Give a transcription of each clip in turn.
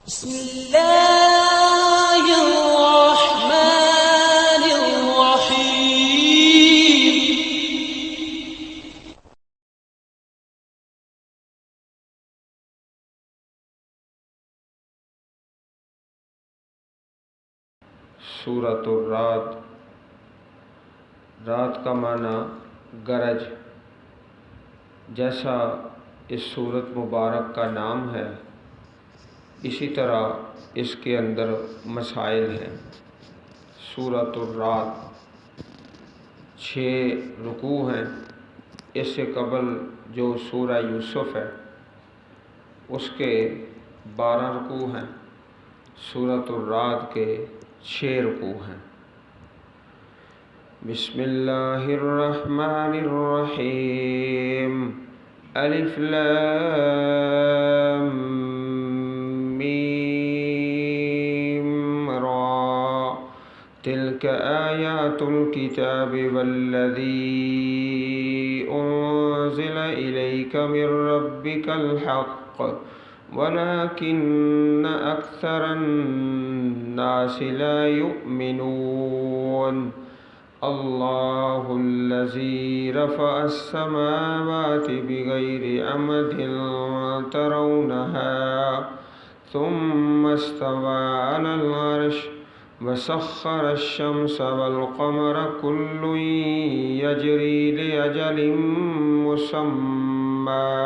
بسم الله الرحمن الرحيم. سورۃ الرعد، رات کا معنی گرج. جیسا اس سورت مبارک کا نام ہے اسی طرح اس کے اندر مسائل ہیں. سورۃ الرعد 6 رکوع ہیں. اس سے قبل جو سورہ یوسف ہے اس کے 12 رکوع ہیں. سورۃ الرعد کے 6 رکوع ہیں. بسم اللہ الرحمن الرحیم. الف لام میم را تلک آیات الکتاب والذی انزل الیک من ربک الحق ولكن أكثر الناس لا يؤمنون. الله الذي رفع السماوات بغير عمد ترونها ثم استوى على العرش وسخر الشمس والقمر كل يجري لأجل مسمى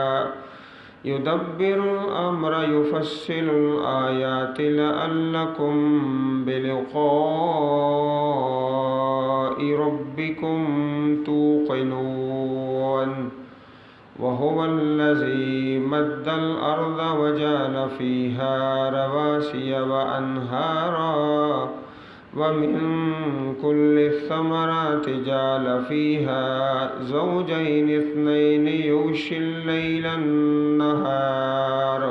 يدبر الأمر يفصل الآيات لعلكم بلقاء ربكم توقنون. وهو الذي مد الأرض وجعل فيها رواسي وأنهارا ومن كل الثمرات جعل فيها زوجين اثنين يغشي الليل النهار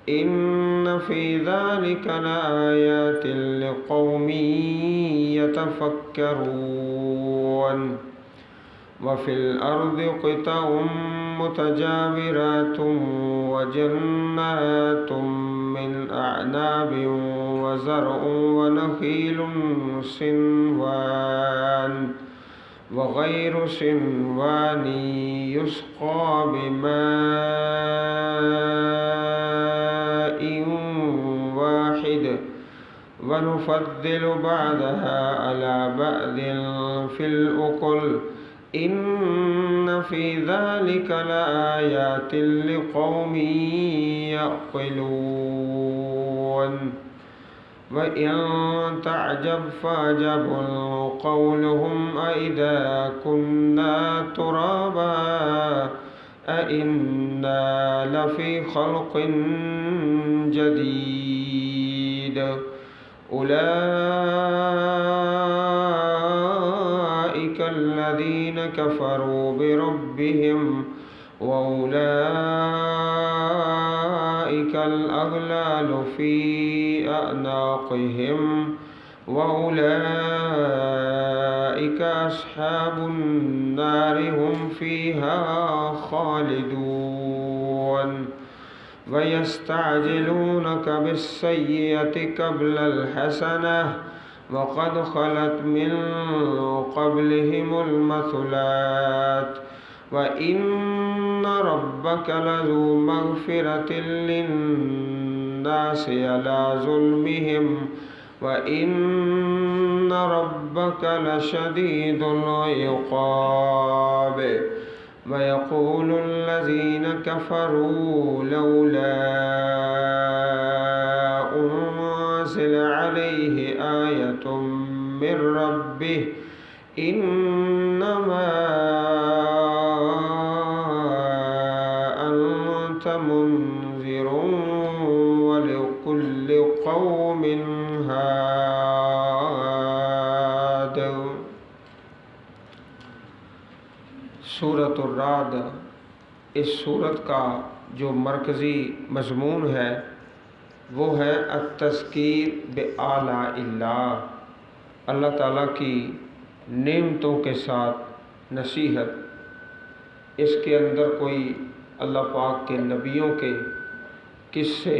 إن في ذلك لآيات لقوم يتفكرون. وفي الأرض قطع متجاورات وجنات من أعناب وزرع ونخيل صنوان وغير صنوان يسقى بماء واحد ونفضل بعضها على بعض في الأكل إن في ذلك لآيات لقوم يعقلون. وإن تعجب فعجب قولهم أإذا كنا ترابا أإنا لفي خلق جديد. أولئك الذين كفروا بربهم وأولئك الأغلال في أعناقهم وأولئك أصحاب النار هم فيها خالدون. ويستعجلونك بالسيئة قبل الحسنة وقد خلت من قبلهم المثلات وإن ربك لذو مغفرة للناس على ظلمهم وإن ربك لشديد العقاب. ويقول الذين كفروا لولا أنزل عليه آية من ربه إنما أنت منذر ولكل قوم هاد. سورۃ الرعد اس سورت کا جو مرکزی مضمون ہے وہ ہے التذکیر بآلاء اللہ، اللہ تعالیٰ کی نعمتوں کے ساتھ نصیحت. اس کے اندر کوئی اللہ پاک کے نبیوں کے قصے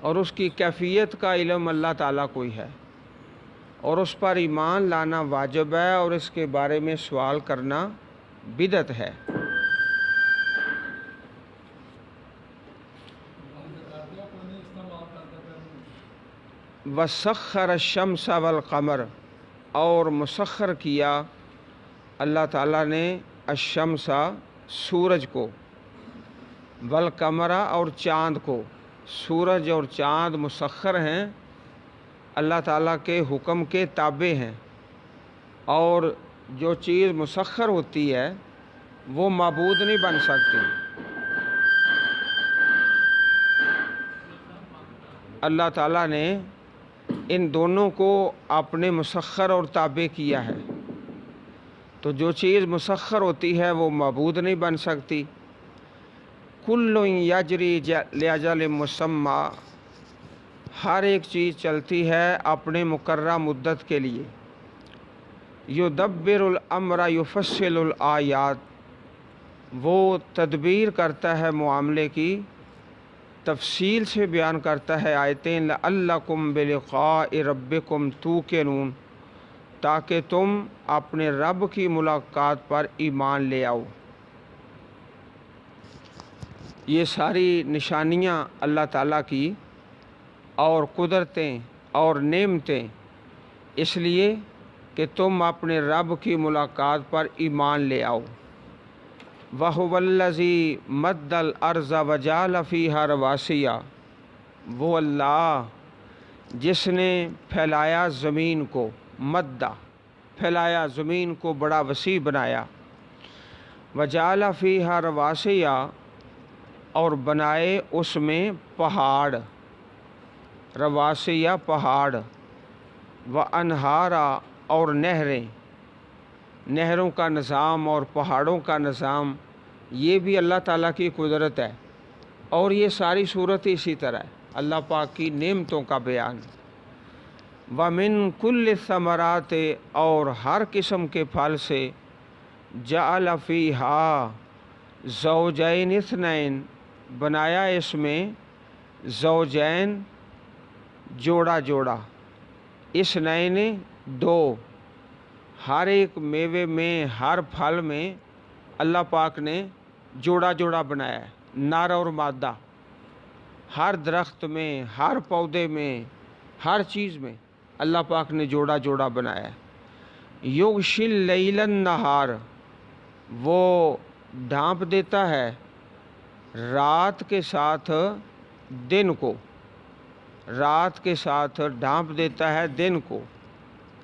اور اس کی کیفیت کا علم اللہ تعالیٰ کو ہی ہے، اور اس پر ایمان لانا واجب ہے، اور اس کے بارے میں سوال کرنا بدعت ہے۔ وَسَخَّرَ الشَّمْسَ وَالْقَمَرَ، اور مسخر کیا اللہ تعالیٰ نے الشمس سورج کو، والقمر اور چاند کو۔ سورج اور چاند مسخر ہیں، اللہ تعالیٰ کے حکم کے تابع ہیں، اور جو چیز مسخر ہوتی ہے وہ معبود نہیں بن سکتی۔ اللہ تعالیٰ نے ان دونوں کو اپنے مسخر اور تابع کیا ہے، تو جو چیز مسخر ہوتی ہے وہ معبود نہیں بن سکتی۔ کل یجری لاجل مسمى، ہر ایک چیز چلتی ہے اپنے مقررہ مدت کے لیے۔ یدبر الامر یفصل الآیات، وہ تدبیر کرتا ہے معاملے کی، تفصیل سے بیان کرتا ہے آیتیں۔ لعلکم بلقاء ربکم توقنون، تاکہ تم اپنے رب کی ملاقات پر ایمان لے آؤ۔ یہ ساری نشانیاں اللہ تعالیٰ کی اور قدرتیں اور نعمتیں اس لیے کہ تم اپنے رب کی ملاقات پر ایمان لے آؤ۔ وَهُوَ الَّذِي مَدَّ الْأَرْضَ وَجَعَلَ فِيهَا رَوَاسِيَ، وہ اللہ جس نے پھیلایا زمین کو، مدّا پھیلایا، زمین کو بڑا وسیع بنایا، وَجَعَلَ فِيهَا رَوَاسِيَ، اور بنائے اس میں پہاڑ، رواسیہ پہاڑ، وَأَنْهَارًا اور نہریں، نہروں کا نظام اور پہاڑوں کا نظام، یہ بھی اللہ تعالیٰ کی قدرت ہے، اور یہ ساری صورت اسی طرح ہے، اللہ پاک کی نعمتوں کا بیان۔ وَمِن كُلِّ الثَّمَرَاتِ، اور ہر قسم کے پھل سے، جَعَلَ فِيهَا زَوْجَيْنِ اثْنَيْنِ، بنایا اس میں زوجین، جوڑا جوڑا، اثنین دو، ہر ایک میوے میں، ہر پھل میں اللہ پاک نے جوڑا جوڑا بنایا ہے، نر اور مادہ، ہر درخت میں، ہر پودے میں، ہر چیز میں اللہ پاک نے جوڑا جوڑا بنایا ہے۔ یغشی اللیل النہار، وہ ڈھانپ دیتا ہے رات کے ساتھ دن کو، رات کے ساتھ ڈھانپ دیتا ہے دن کو،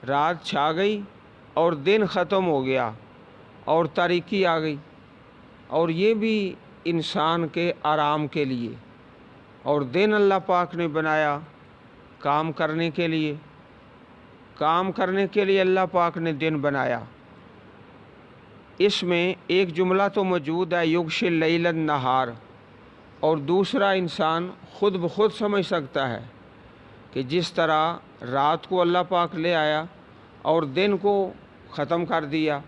رات چھا گئی اور دن ختم ہو گیا اور تاریکی آ گئی، اور یہ بھی انسان کے آرام کے لیے، اور دن اللہ پاک نے بنایا کام کرنے کے لیے، کام کرنے کے لیے اللہ پاک نے دن بنایا۔ اس میں ایک جملہ تو موجود ہے یغشی اللیل النہار، اور دوسرا انسان خود بخود سمجھ سکتا ہے کہ جس طرح رات کو اللہ پاک لے آیا اور دن کو ختم کر دیا،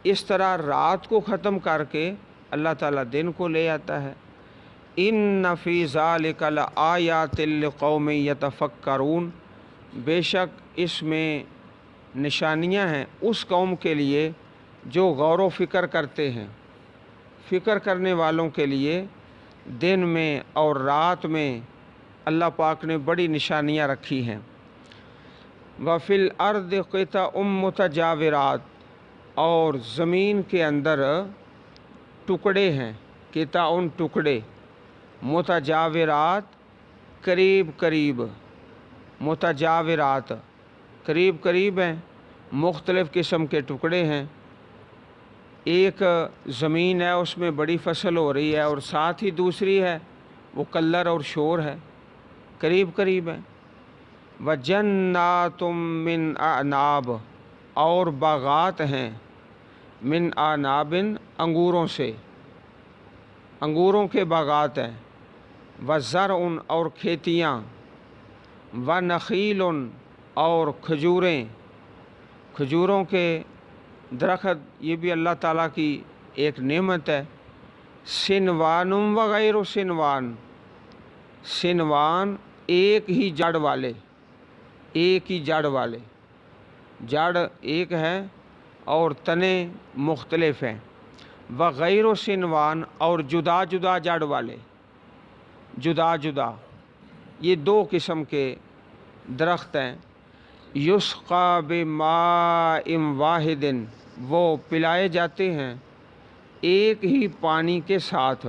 اس طرح رات کو ختم کر کے اللہ تعالیٰ دن کو لے آتا ہے۔ ان فی ذلک لآیات لقوم یتفکرون، بے شک اس میں نشانیاں ہیں اس قوم کے لیے جو غور و فکر کرتے ہیں، فکر کرنے والوں کے لیے دن میں اور رات میں اللہ پاک نے بڑی نشانیاں رکھی ہیں۔ وَفِي الْأَرْضِ قِطَعٌ مُتَجَاوِرَاتٌ، اور زمین کے اندر ٹکڑے ہیں، قطع ٹکڑے، متجاورات قریب قریب، متجاورات قریب قریب ہیں، مختلف قسم کے ٹکڑے ہیں۔ ایک زمین ہے اس میں بڑی فصل ہو رہی ہے، اور ساتھ ہی دوسری ہے وہ کلر اور شور ہے، قریب قریب ہیں۔ وَجَنَّاتٌ مِّنْ أَعْنَابٍ، اور باغات ہیں، من اعناب، انگوروں سے، انگوروں کے باغات ہیں۔ وَزَرْعٌ، اور کھیتیاں، وَنَخِيلٌ، اور کھجوریں، کھجوروں کے درخت، یہ بھی اللہ تعالیٰ کی ایک نعمت ہے۔ سنوان وغیر سنوان، سنوان ایک ہی جڑ والے، ایک ہی جڑ والے، جڑ ایک ہے اور تنے مختلف ہیں، وغیر و سنوان، اور جدا جدا جڑ والے، جدا جدا، یہ دو قسم کے درخت ہیں۔ یسقا بماء واحد، وہ پلائے جاتے ہیں ایک ہی پانی کے ساتھ،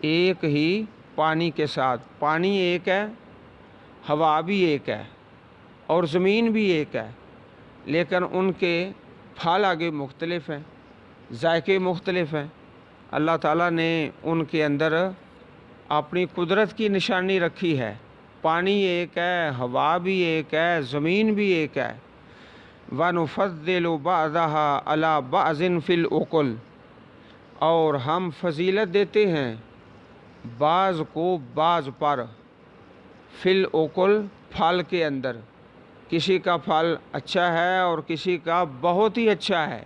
ایک ہی پانی کے ساتھ۔ پانی ایک ہے، ہوا بھی ایک ہے اور زمین بھی ایک ہے، لیکن ان کے پھل آگے مختلف ہیں، ذائقے مختلف ہیں۔ اللہ تعالیٰ نے ان کے اندر اپنی قدرت کی نشانی رکھی ہے۔ پانی ایک ہے، ہوا بھی ایک ہے، زمین بھی ایک ہے۔ وَنُفَضِّلُ بَعْضَهَا عَلَى بَعْضٍ فِي الْأُكُلِ، اور ہم فضیلت دیتے ہیں بعض کو بعض پر، فی الأكل، پھل کے اندر۔ کسی کا پھل اچھا ہے اور کسی کا بہت ہی اچھا ہے،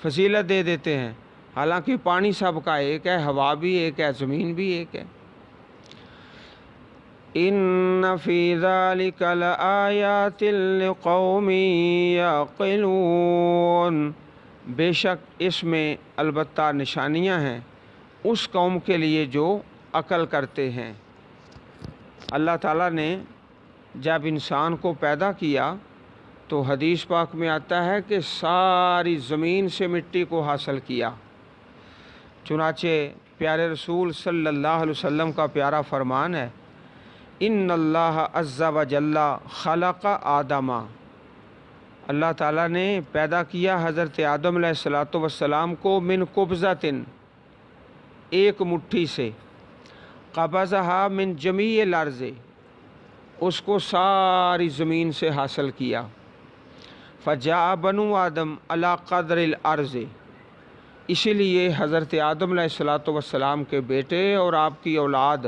فضیلت دے دیتے ہیں، حالانکہ پانی سب کا ایک ہے، ہوا بھی ایک ہے، زمین بھی ایک ہے۔ ان فی ذلک لآیات لقوم یعقلون، بے شک اس میں البتہ نشانیاں ہیں اس قوم کے لیے جو عقل کرتے ہیں۔ اللہ تعالیٰ نے جب انسان کو پیدا کیا تو حدیث پاک میں آتا ہے کہ ساری زمین سے مٹی کو حاصل کیا۔ چنانچہ پیارے رسول صلی اللہ علیہ وسلم کا پیارا فرمان ہے، ان اللہ عز و جل خلق آدم، اللہ تعالیٰ نے پیدا کیا حضرت آدم علیہ السلام کو من قبضۃ، ایک مٹھی سے، قبضہا من جمیع الارض، اس کو ساری زمین سے حاصل کیا۔ فجاء بنو آدم علی قدر الارض، اسی لیے حضرت آدم علیہ السلام کے بیٹے اور آپ کی اولاد،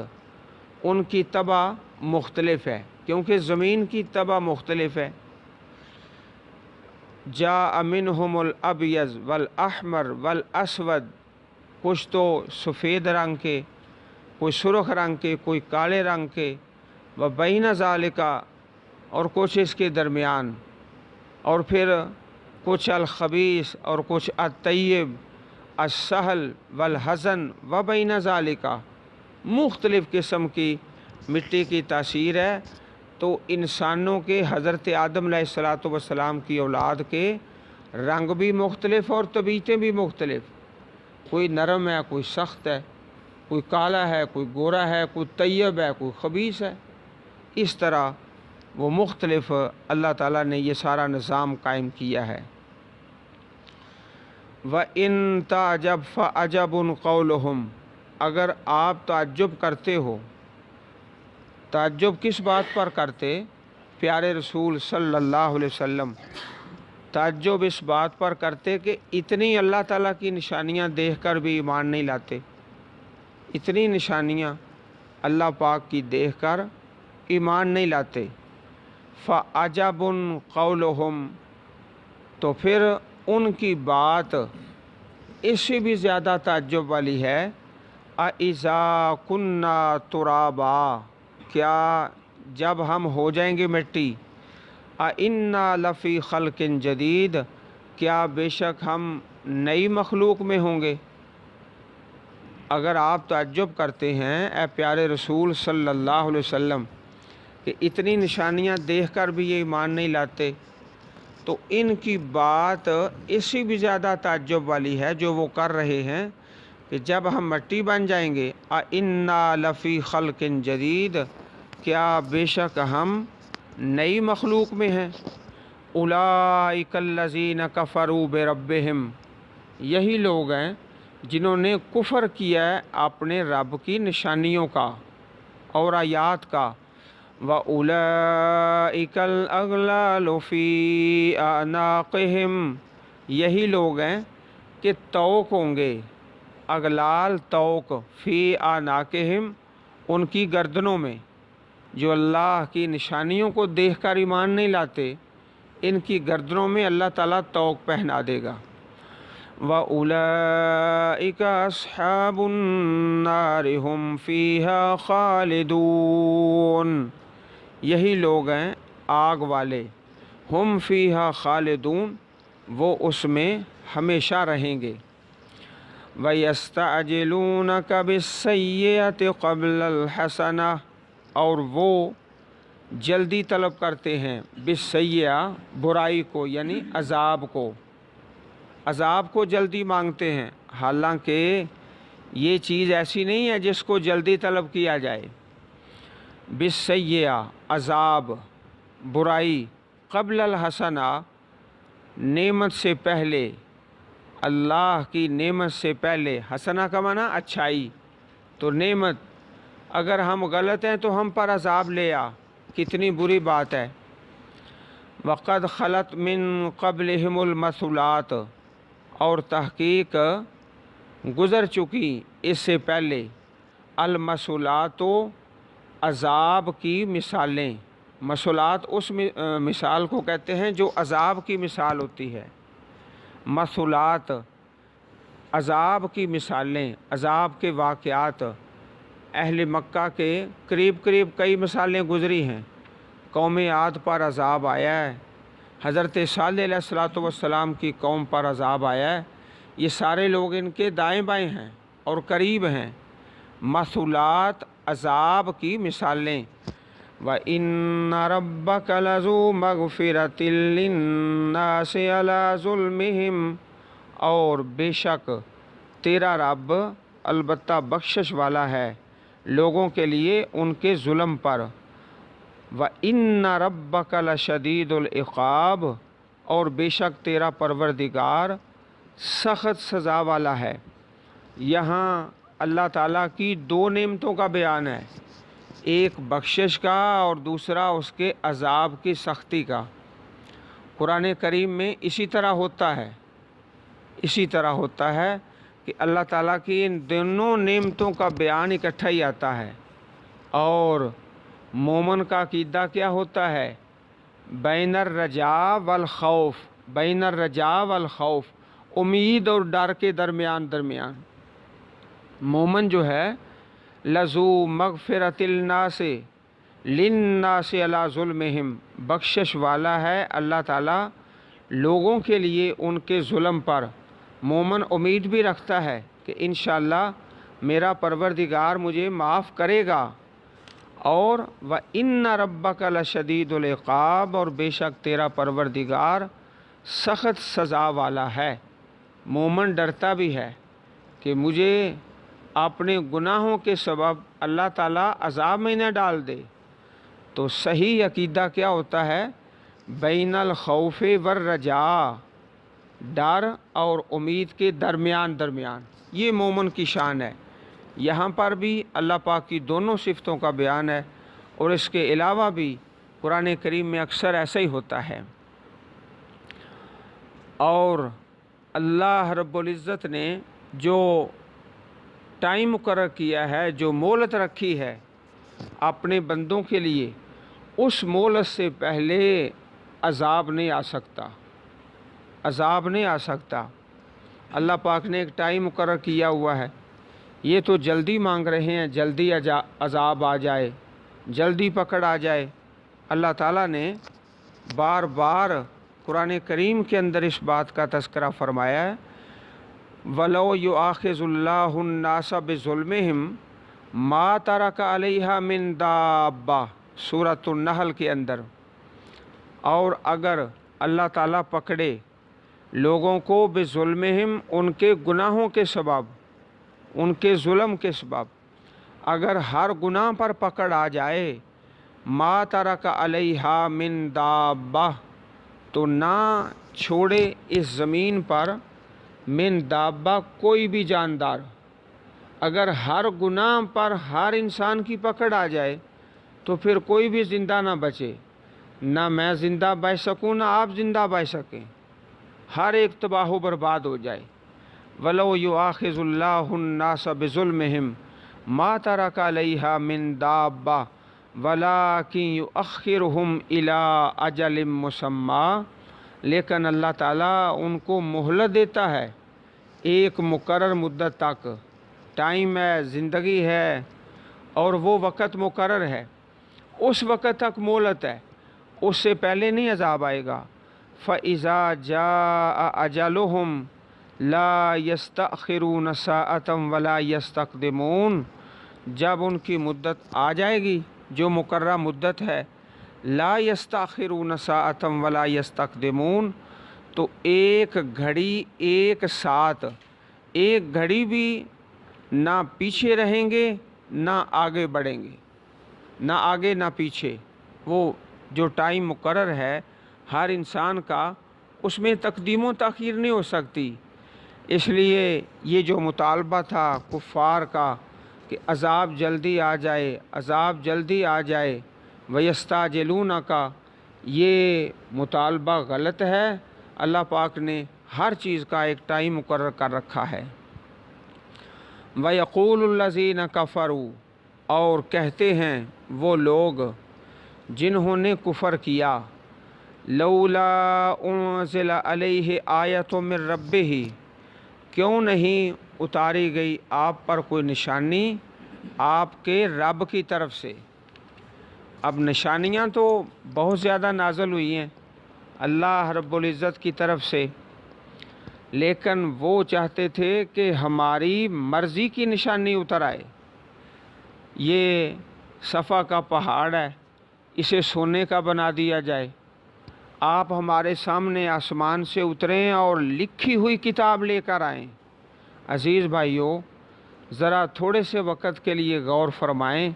ان کی طبع مختلف ہے کیونکہ زمین کی طبع مختلف ہے۔ جاء منہم الابیض والاحمر والاسود، کچھ تو سفید رنگ کے، کوئی سرخ رنگ کے، کوئی کالے رنگ کے، وبین ذالک، اور کچھ اس کے درمیان، اور پھر کچھ الخبیث اور کچھ الطیب، السہل والحزن وبین ذالک، مختلف قسم کی مٹی کی تاثیر ہے۔ تو انسانوں کے حضرت آدم علیہ السلام کی اولاد کے رنگ بھی مختلف اور طبیعتیں بھی مختلف، کوئی نرم ہے، کوئی سخت ہے، کوئی کالا ہے، کوئی گورا ہے، کوئی طیب ہے، کوئی خبیث ہے، اس طرح وہ مختلف اللہ تعالیٰ نے یہ سارا نظام قائم کیا ہے۔ وَإِن تَعْجَبْ فَعَجَبٌ قَوْلُهُمْ، اگر آپ تعجب کرتے ہو، تعجب کس بات پر کرتے؟ پیارے رسول صلی اللہ علیہ وسلم تعجب اس بات پر کرتے کہ اتنی اللہ تعالیٰ کی نشانیاں دیکھ کر بھی ایمان نہیں لاتے، اتنی نشانیاں اللہ پاک کی دیکھ کر ایمان نہیں لاتے۔ فَعَجَبٌ قَوْلُهُمْ، تو پھر ان کی بات اس سے بھی زیادہ تعجب والی ہے، أَإِذَا كُنَّا تُرَابًا، کیا جب ہم ہو جائیں گے مٹی، أَإِنَّا لَفِي خَلْقٍ جَدِيدٍ، کیا بے شک ہم نئی مخلوق میں ہوں گے۔ اگر آپ تعجب کرتے ہیں اے پیارے رسول صلی اللہ علیہ وسلم کہ اتنی نشانیاں دیکھ کر بھی یہ ایمان نہیں لاتے، تو ان کی بات اس سے بھی زیادہ تعجب والی ہے جو وہ کر رہے ہیں کہ جب ہم مٹی بن جائیں گے، أَإِنَّا لَفِي خَلْقٍ جَدِيدٍ، کیا بے شک ہم نئی مخلوق میں ہیں۔ أُولَئِكَ الَّذِينَ كَفَرُوا بِرَبِّهِمْ، یہی لوگ ہیں جنہوں نے کفر کیا ہے اپنے رب کی نشانیوں کا اور آیات کا۔ وَأُولَئِكَ الْأَغْلَالُ فِي أَعْنَاقِهِمْ، یہی لوگ ہیں کہ طوق ہوں گے، اغلال طوق، فی اعناقہم، ان کی گردنوں میں، جو اللہ کی نشانیوں کو دیکھ کر ایمان نہیں لاتے، ان کی گردنوں میں اللہ تعالیٰ طوق پہنا دے گا۔ وَأُولَئِكَ أَصْحَابُ النَّارِ هُمْ فِيهَا خَالِدُونَ، یہی لوگ ہیں آگ والے، ہم فیہا خالدون، وہ اس میں ہمیشہ رہیں گے۔ وَيَسْتَعْجِلُونَكَ بِالسَّيِّئَةِ قَبْلَ الْحَسَنَةِ، اور وہ جلدی طلب کرتے ہیں بالسیئہ، برائی کو، یعنی عذاب کو، عذاب کو جلدی مانگتے ہیں، حالانکہ یہ چیز ایسی نہیں ہے جس کو جلدی طلب کیا جائے۔ بالسیئہ عذاب، برائی، قبل الحسنہ نعمت سے پہلے، اللہ کی نعمت سے پہلے، حسنہ کا معنی اچھائی، تو نعمت اگر ہم غلط ہیں تو ہم پر عذاب لے آ، کتنی بری بات ہے۔ وَقَدْ خَلَتْ مِن قَبْلِهِمُ الْمَثُلَاتُ، اور تحقیق گزر چکی اس سے پہلے، المثلات عذاب کی مثالیں، مثلات اس مثال کو کہتے ہیں جو عذاب کی مثال ہوتی ہے، مثلات عذاب کی مثالیں، عذاب کے واقعات۔ اہل مکہ کے قریب قریب کئی مثالیں گزری ہیں۔ قوم عاد پر عذاب آیا ہے، حضرت صالح علیہ السلام کی قوم پر عذاب آیا ہے، یہ سارے لوگ ان کے دائیں بائیں ہیں اور قریب ہیں۔ مثلات عذاب کی مثالیں۔ وَإِنَّ رَبَّكَ لَذُو مَغْفِرَةٍ لِلنَّاسِ عَلَىٰ ظُلْمِهِمْ، اور بے شک تیرا رب البتہ بخشش والا ہے لوگوں کے لیے ان کے ظلم پر۔ وَإِنَّ رَبَّكَ لَشَدِيدُ الْعِقَابِ، اور بے شک تیرا پروردگار سخت سزا والا ہے۔ یہاں اللہ تعالیٰ کی دو نعمتوں کا بیان ہے، ایک بخشش کا اور دوسرا اس کے عذاب کی سختی کا۔ قرآن کریم میں اسی طرح ہوتا ہے کہ اللہ تعالیٰ کی ان دونوں نعمتوں کا بیان اکٹھا ہی آتا ہے۔ اور مومن کا عقیدہ کیا ہوتا ہے؟ بین الرجاء والخوف، بین الرجاء والخوف، امید اور ڈر کے درمیان مومن جو ہے لذو مغفرۃ الناس للناس علی ظلمہم، بخشش والا ہے اللہ تعالیٰ لوگوں کے لیے ان کے ظلم پر۔ مومن امید بھی رکھتا ہے کہ انشاءاللہ میرا پروردگار مجھے معاف کرے گا۔ اور وَإِنَّ رَبَّكَ لَشَدِيدُ الْعِقَابِ، اور بے شک تیرا پروردگار سخت سزا والا ہے۔ مومن ڈرتا بھی ہے کہ مجھے اپنے گناہوں کے سبب اللہ تعالیٰ عذاب میں نہ ڈال دے۔ تو صحیح عقیدہ کیا ہوتا ہے؟ بین الخوف والرجاء، ڈر اور امید کے درمیان یہ مومن کی شان ہے۔ یہاں پر بھی اللہ پاک کی دونوں صفتوں کا بیان ہے، اور اس کے علاوہ بھی قرآن کریم میں اکثر ایسا ہی ہوتا ہے۔ اور اللہ رب العزت نے جو ٹائم مقرر کیا ہے، جو مہلت رکھی ہے اپنے بندوں کے لیے، اس مہلت سے پہلے عذاب نہیں آ سکتا۔ اللہ پاک نے ایک ٹائم مقرر کیا ہوا ہے، یہ تو جلدی مانگ رہے ہیں جلدی عذاب آ جائے، جلدی پکڑ آ جائے۔ اللہ تعالیٰ نے بار بار قرآن کریم کے اندر اس بات کا تذکرہ فرمایا ہے، وَلَوْ يُؤَاخِذُ اللَّهُ النَّاسَ بِظُلْمِهِمْ مَا تَرَكَ عَلَيْهَا مِن دَابَّةٍ، سورۃ النحل کے اندر۔ اور اگر اللہ تعالیٰ پکڑے لوگوں کو بظلمہم، ان کے گناہوں کے سبب، ان کے ظلم کے سبب، اگر ہر گناہ پر پکڑ آ جائے، ما ترک علیہا من دابہ، تو نہ چھوڑے اس زمین پر من دابہ کوئی بھی جاندار۔ اگر ہر گناہ پر ہر انسان کی پکڑ آ جائے تو پھر کوئی بھی زندہ نہ بچے، نہ میں زندہ بچ سکوں نہ آپ زندہ بچ سکیں، ہر ایک تباہ و برباد ہو جائے۔ وَلَوْ يُؤَاخِذُ اللَّهُ النَّاسَ بِظُلْمِهِمْ مَا تَرَكَ عَلَيْهَا مِن دَابَّةٍ وَلَٰكِن يُؤَخِّرُهُمْ إِلَىٰ أَجَلٍ مُّسَمًّى، لیکن اللہ تعالیٰ ان کو مہلت دیتا ہے ایک مقرر مدت تک ٹائم ہے، زندگی ہے، اور وہ وقت مقرر ہے، اس وقت تک مہلت ہے، اس سے پہلے نہیں عذاب آئے گا۔ فَإِذَا جَاءَ أَجَلُهُمْ لَا يَسْتَأْخِرُونَ سَاعَةً وَلَا يَسْتَقْدِمُونَ، جب ان کی مدت آ جائے گی جو مقررہ مدت ہے، لا يَسْتَأْخِرُونَ سَاعَةً وَلَا يَسْتَقْدِمُونَ، تو ایک گھڑی ایک ساتھ، ایک گھڑی بھی نہ پیچھے رہیں گے نہ آگے بڑھیں گے، نہ آگے نہ پیچھے۔ وہ جو ٹائم مقرر ہے ہر انسان کا، اس میں تقدیم و تاخیر نہیں ہو سکتی۔ اس لیے یہ جو مطالبہ تھا کفار کا کہ عذاب جلدی آ جائے، عذاب جلدی آ جائے، وَيَسْتَعْجِلُونَ کا، یہ مطالبہ غلط ہے۔ اللہ پاک نے ہر چیز کا ایک ٹائم مقرر کر رکھا ہے۔ وَيَقُولُ الَّذِينَ كَفَرُوا، اور کہتے ہیں وہ لوگ جنہوں نے کفر کیا، لولا انزل علیہ آیۃ من ربہ، کیوں نہیں اتاری گئی آپ پر کوئی نشانی آپ کے رب کی طرف سے۔ اب نشانیاں تو بہت زیادہ نازل ہوئی ہیں اللہ رب العزت کی طرف سے، لیکن وہ چاہتے تھے کہ ہماری مرضی کی نشانی اتر آئے۔ یہ صفا کا پہاڑ ہے، اسے سونے کا بنا دیا جائے، آپ ہمارے سامنے آسمان سے اتریں اور لکھی ہوئی کتاب لے کر آئیں۔ عزیز بھائیوں، ذرا تھوڑے سے وقت کے لیے غور فرمائیں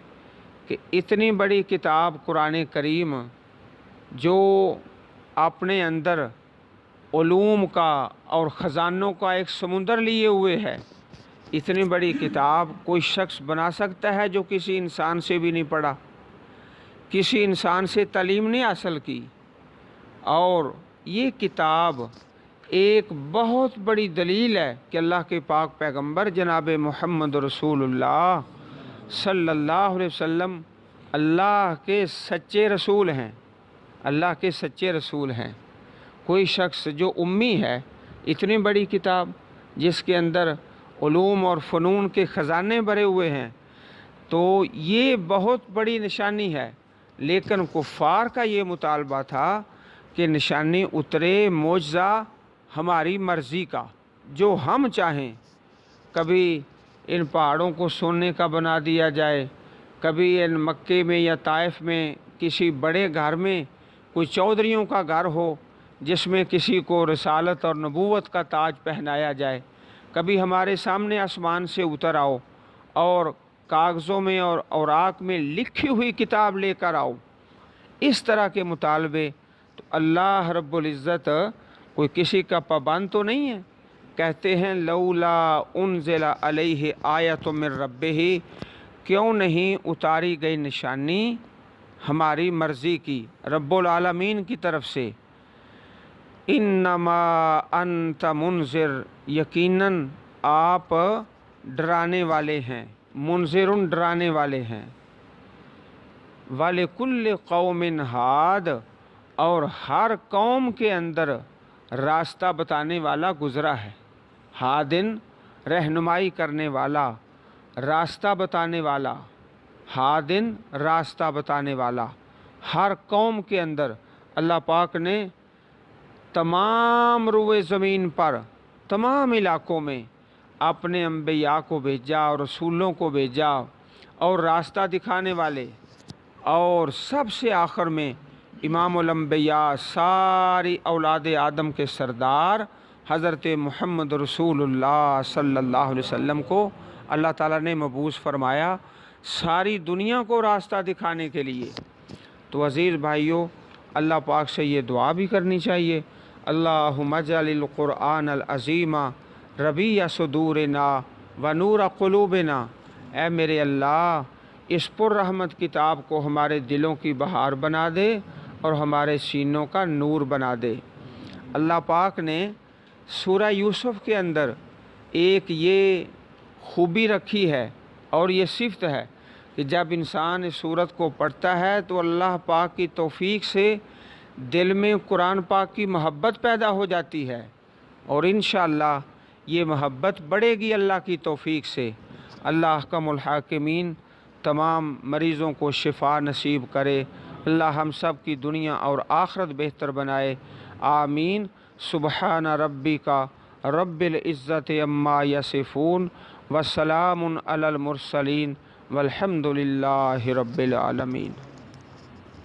کہ اتنی بڑی کتاب قرآن کریم جو اپنے اندر علوم کا اور خزانوں کا ایک سمندر لیے ہوئے ہے، اتنی بڑی کتاب کوئی شخص بنا سکتا ہے جو کسی انسان سے بھی نہیں پڑھا، کسی انسان سے تعلیم نہیں حاصل کی؟ اور یہ کتاب ایک بہت بڑی دلیل ہے کہ اللہ کے پاک پیغمبر جناب محمد رسول اللہ صلی اللہ علیہ وسلم اللہ کے سچے رسول ہیں، اللہ کے سچے رسول ہیں۔ کوئی شخص جو امی ہے، اتنی بڑی کتاب جس کے اندر علوم اور فنون کے خزانے بھرے ہوئے ہیں، تو یہ بہت بڑی نشانی ہے۔ لیکن کفار کا یہ مطالبہ تھا کہ نشانی اترے، معجزہ ہماری مرضی کا، جو ہم چاہیں۔ کبھی ان پہاڑوں کو سونے کا بنا دیا جائے، کبھی ان مکے میں یا طائف میں کسی بڑے گھر میں کوئی چودھریوں کا گھر ہو جس میں کسی کو رسالت اور نبوت کا تاج پہنایا جائے، کبھی ہمارے سامنے آسمان سے اتر آؤ اور کاغذوں میں اور اوراق میں لکھی ہوئی کتاب لے کر آؤ۔ اس طرح کے مطالبے تو اللہ رب العزت کوئی کسی کا پابند تو نہیں ہے۔ کہتے ہیں لولا انزل علیہ آیۃ من ربہ، کیوں نہیں اتاری گئی نشانی ہماری مرضی کی، رب العالمین کی طرف سے۔ انما انت منذر، یقیناً آپ ڈرانے والے ہیں، منذرن ڈرانے والے ہیں۔ وَلِكُلِّ قَوْمٍ ہاد، اور ہر قوم کے اندر راستہ بتانے والا گزرا ہے۔ ہادن رہنمائی کرنے والا، راستہ بتانے والا، ہادن راستہ بتانے والا۔ ہر قوم کے اندر اللہ پاک نے تمام روئے زمین پر، تمام علاقوں میں اپنے انبیاء کو بھیجا اور رسولوں کو بھیجا اور راستہ دکھانے والے، اور سب سے آخر میں امام الانبیاء، ساری اولاد آدم کے سردار حضرت محمد رسول اللہ صلی اللہ علیہ وسلم کو اللہ تعالیٰ نے مبعوث فرمایا ساری دنیا کو راستہ دکھانے کے لیے۔ تو عزیز بھائیوں، اللہ پاک سے یہ دعا بھی کرنی چاہیے، اللہم اجعل القرآن العظیم ربیع صدورنا ونور قلوبنا، اے میرے اللہ اس پر رحمت کتاب کو ہمارے دلوں کی بہار بنا دے اور ہمارے سینوں کا نور بنا دے۔ اللہ پاک نے سورہ یوسف کے اندر ایک یہ خوبی رکھی ہے اور یہ صفت ہے کہ جب انسان اس سورت کو پڑھتا ہے تو اللہ پاک کی توفیق سے دل میں قرآن پاک کی محبت پیدا ہو جاتی ہے، اور انشاءاللہ یہ محبت بڑھے گی اللہ کی توفیق سے۔ اللہ احکم الحاکمین تمام مریضوں کو شفا نصیب کرے۔ اللہ ہم سب کی دنیا اور آخرت بہتر بنائے، آمین۔ سبحان ربک رب العزت عما یصفون وسلام علی المرسلین والحمد للہ رب العالمین۔